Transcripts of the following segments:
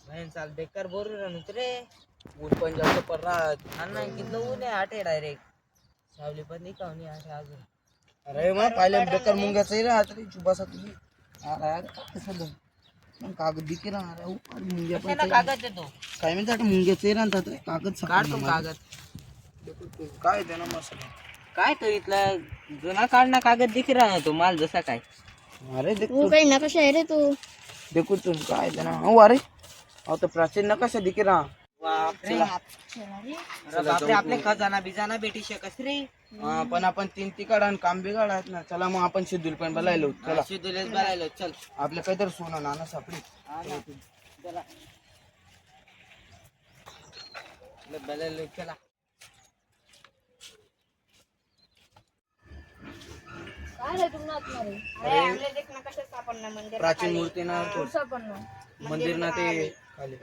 नाही चाल बेकार बोलू राहतो रे. ऊन पण जास्त पडणार. अण्णा किती ऊन आहे आठे डायरेक्ट. सावली पण नाही कावनी आठे अजून. अरे मग पहिले बेकार मुंग्याचं आहे रे तरी चुबासा तुझी. अरे कसं मग कागद दिके ना अरे मुंग्या पण कागद देतो. काय म्हणते आता मुंग्याचं आहे ना तर कागद काढतो कागद. काय देणार मसाला काय तो इथला जुना काढणा कागद दिख रहा तो माल जसा काय. अरे तू काही नकाशा आहे रे तू. देखो तुम काय देणार हो अरे अहो तो प्राचीन नकाशा दिखे ना. बापरे बापरे आपले खजाना बिजाना भेटी शकस रे. पण आपण तीन तिकड आणि काम बिघाड आहेत ना. चला मग आपण शिदूल पण बोलायलो. चला शिदुलेच बरायलो चल. आपल्या काहीतरी सोनं नाणं सापडी. चला बलायलो चला. प्राचीन मूर्ती ना मंदिर ना ते खाली.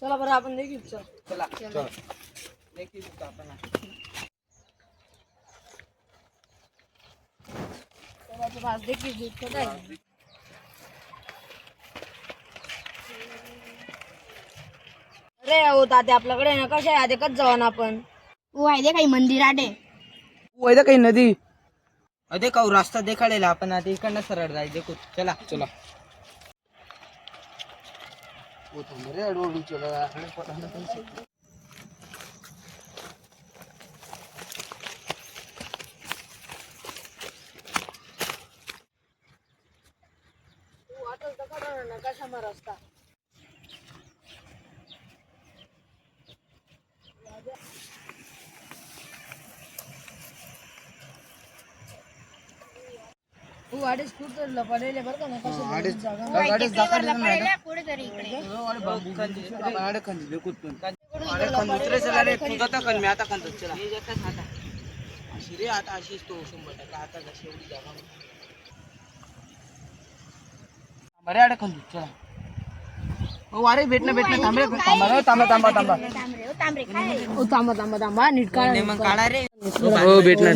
चला बरं आपण देखील चल. चला चल. देखील आपण अरे हो तात्या आपल्याकडे नकाशा आहे देखत जाऊ ना आपण. आहे दे काही मंदिर आडे. वैदा काही नदी अरे का रास्ता देखाडेला आपण आता इकडनं सरळ जाय देखो चला चला वो तो मेरे अडवडून चला नकाशा मा रस्ता तू अडीच फूट लपडलेले बरं का नकाशा अडीच जागा अडीच दाखवले ना पुढे तरी इकडे अरे बाबू अडे खंदी देखुतून अरे खंदुत्रे चला रे तुझा तर कन मी आता खंदत चला हे जगत आता अशी रे आता अशीच तो 100% आता जशी एवढी जागा बरे अडे खंदू चला ओ अरे भेटणं थांबरे थांबा नीट काढ मग काढा रे. हो भेटणार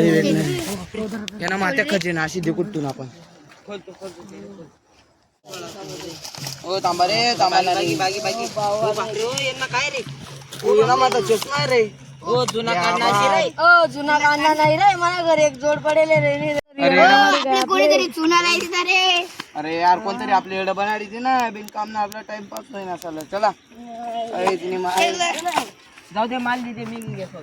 यांना मात्या खजिना अशी देखुतून आपण ओ थांबा बागी बागी बागी हो बापरे हो यांना काय रे. यांना माझा चष्मा आहे रे. हो जुना काढण्याची रे. ओ जुना काढणार नाही रे मला घरी एक जोड पडेल रे. कोणीतरी चुना लायचा रे. अरे यार कोणतरी आपली एड बनाडी ती ना बिनकाम ना आपला टाइमपास होईना चला चला जाऊ दे माल दिदे मी घेतो.